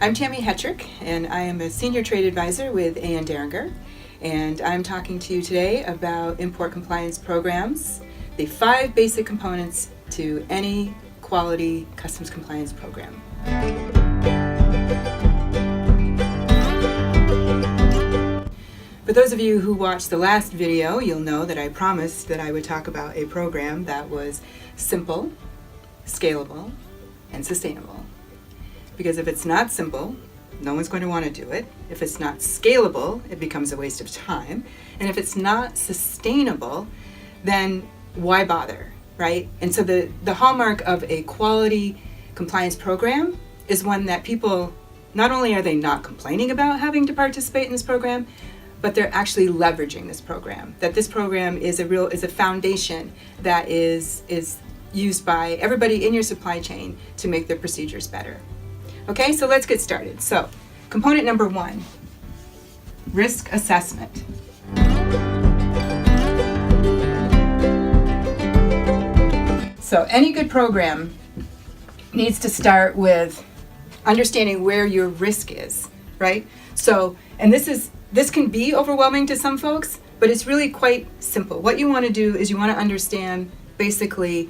I'm Tammy Hetrick, and I am a Senior Trade Advisor with A.N. Derringer, and I'm talking to you today about import compliance programs, the 5 basic components to any quality customs compliance program. For those of you who watched the last video, you'll know that I promised that I would talk about a program that was simple, scalable, and sustainable. Because if it's not simple, no one's going to want to do it. If it's not scalable, it becomes a waste of time. And if it's not sustainable, then why bother, right? And so the hallmark of a quality compliance program is one that people, not only are they not complaining about having to participate in this program, but they're actually leveraging this program. That this program is a foundation that is used by everybody in your supply chain to make their procedures better. Okay, so let's get started. So, component number 1, risk assessment. So any good program needs to start with understanding where your risk is, right? So, and this can be overwhelming to some folks, but it's really quite simple. What you want to do is you want to understand basically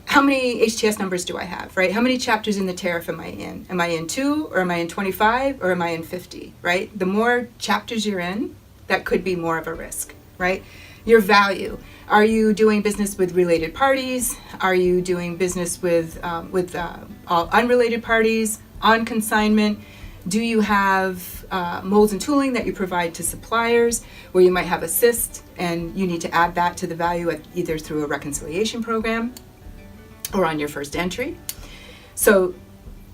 how many HTS numbers do I have, right? How many chapters in the tariff am I in? Am I in 2, or am I in 25, or am I in 50, right? The more chapters you're in, that could be more of a risk, right? Your value. Are you doing business with related parties? Are you doing business with all unrelated parties, on consignment? Do you have molds and tooling that you provide to suppliers where you might have assist and you need to add that to the value either through a reconciliation program or on your first entry? So,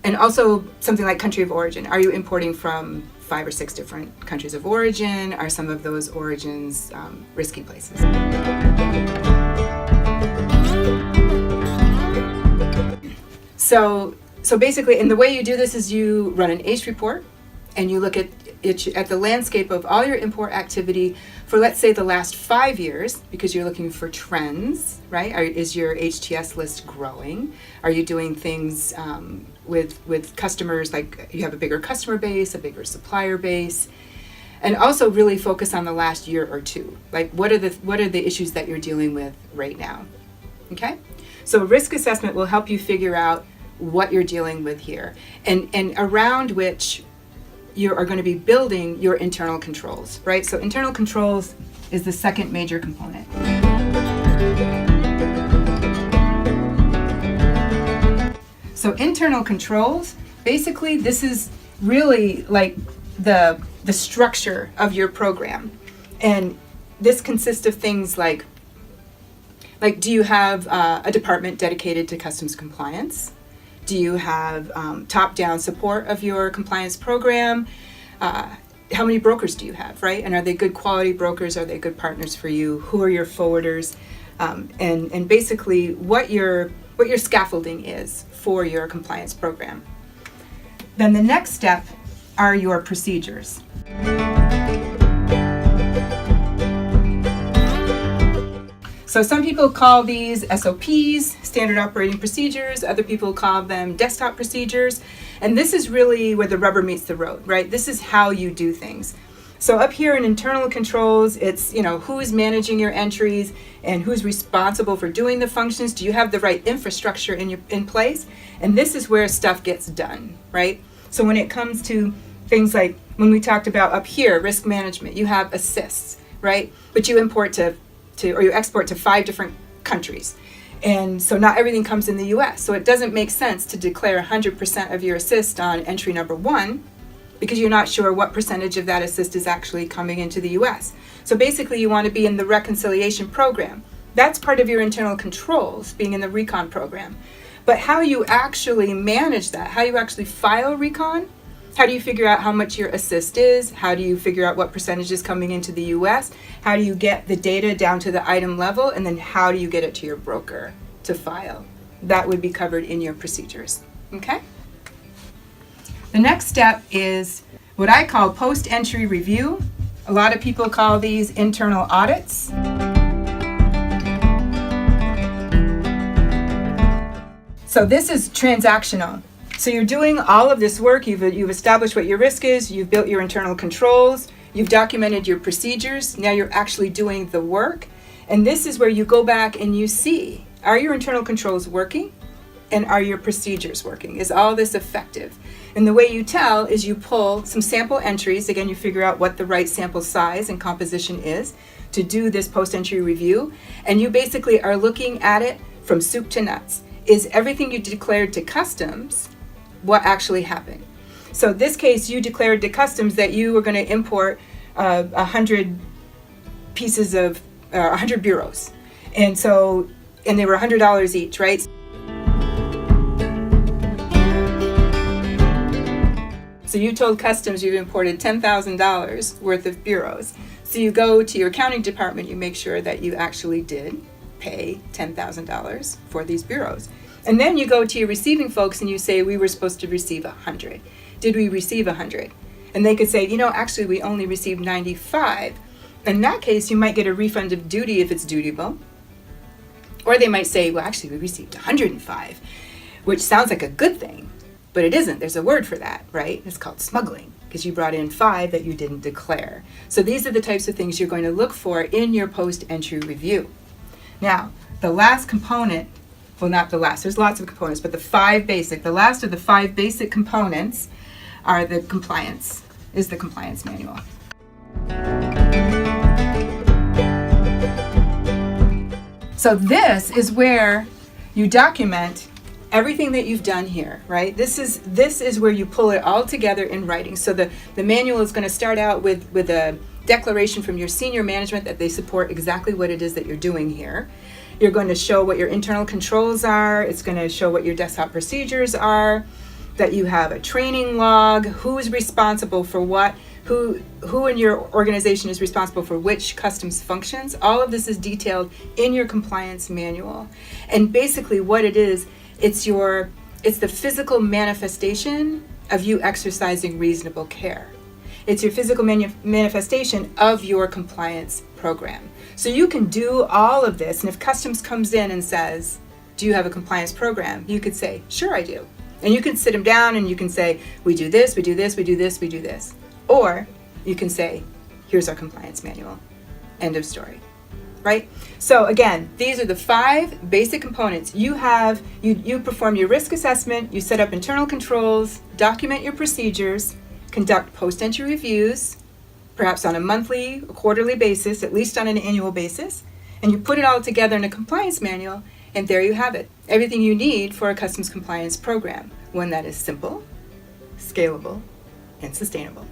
and also something like country of origin. Are you importing from 5 or 6 different countries of origin? Are some of those origins risky places? So basically, and the way you do this is you run an ACE report and you look at the landscape of all your import activity for, let's say, the last 5 years, because you're looking for trends, right? Is your HTS list growing? Are you doing things with customers, like you have a bigger customer base, a bigger supplier base? And also really focus on the last year or two. Like what are the issues that you're dealing with right now? Okay? So risk assessment will help you figure out what you're dealing with here, and around which you are going to be building your internal controls, right? So internal controls is the second major component. So internal controls, basically this is really like the structure of your program. And this consists of things like do you have a department dedicated to customs compliance? Do you have top-down support of your compliance program? How many brokers do you have, right? And are they good quality brokers? Are they good partners for you? Who are your forwarders? And basically what your scaffolding is for your compliance program. Then the next step are your procedures. So some people call these SOPs, standard operating procedures. Other people call them desktop procedures. And this is really where the rubber meets the road, right? This is how you do things. So up here in internal controls, it's, who's managing your entries and who's responsible for doing the functions. Do you have the right infrastructure in place? And this is where stuff gets done, right? So when it comes to things like when we talked about up here, risk management, you have assists, right? But you import or you export to 5 different countries. And so not everything comes in the US. So it doesn't make sense to declare 100% of your assist on entry number 1 because you're not sure what percentage of that assist is actually coming into the US. So basically you want to be in the reconciliation program. That's part of your internal controls, being in the recon program. But how you actually manage that, how you actually file recon, how do you figure out how much your assist is? How do you figure out what percentage is coming into the US? How do you get the data down to the item level? And then how do you get it to your broker to file? That would be covered in your procedures, okay? The next step is what I call post-entry review. A lot of people call these internal audits. So this is transactional. So you're doing all of this work. You've established what your risk is. You've built your internal controls. You've documented your procedures. Now you're actually doing the work. And this is where you go back and you see, are your internal controls working? And are your procedures working? Is all this effective? And the way you tell is you pull some sample entries. Again, you figure out what the right sample size and composition is to do this post-entry review. And you basically are looking at it from soup to nuts. Is everything you declared to customs what actually happened? So in this case, you declared to customs that you were going to import 100 pieces of 100 bureaus. And they were $100 each, right? So you told customs you've imported $10,000 worth of bureaus. So you go to your accounting department, you make sure that you actually did pay $10,000 for these bureaus. And then you go to your receiving folks and you say, we were supposed to receive 100. Did we receive 100? And they could say, actually we only received 95. In that case, you might get a refund of duty if it's dutiable. Or they might say, well, actually we received 105, which sounds like a good thing. But it isn't. There's a word for that, right? It's called smuggling, because you brought in 5 that you didn't declare. So these are the types of things you're going to look for in your post-entry review. Now, the last component, well, not the last, there's lots of components, but the last of the 5 basic components are the compliance manual. So this is where you document everything that you've done here, right? This is where you pull it all together in writing. So the manual is going to start out with a declaration from your senior management that they support exactly what it is that you're doing here. You're going to show what your internal controls are. It's going to show what your desktop procedures are, that you have a training log, who's responsible for what, who in your organization is responsible for which customs functions. All of this is detailed in your compliance manual. And basically what it is, it's the physical manifestation of you exercising reasonable care. It's your physical manifestation of your compliance program. So you can do all of this, and if customs comes in and says, do you have a compliance program? You could say, sure I do. And you can sit them down and you can say, we do this, we do this, we do this, we do this. Or you can say, here's our compliance manual. End of story. Right? So again, these are the 5 basic components. You perform your risk assessment, you set up internal controls, document your procedures, conduct post-entry reviews, perhaps on a monthly or quarterly basis, at least on an annual basis, and you put it all together in a compliance manual, and there you have it. Everything you need for a customs compliance program, one that is simple, scalable, and sustainable.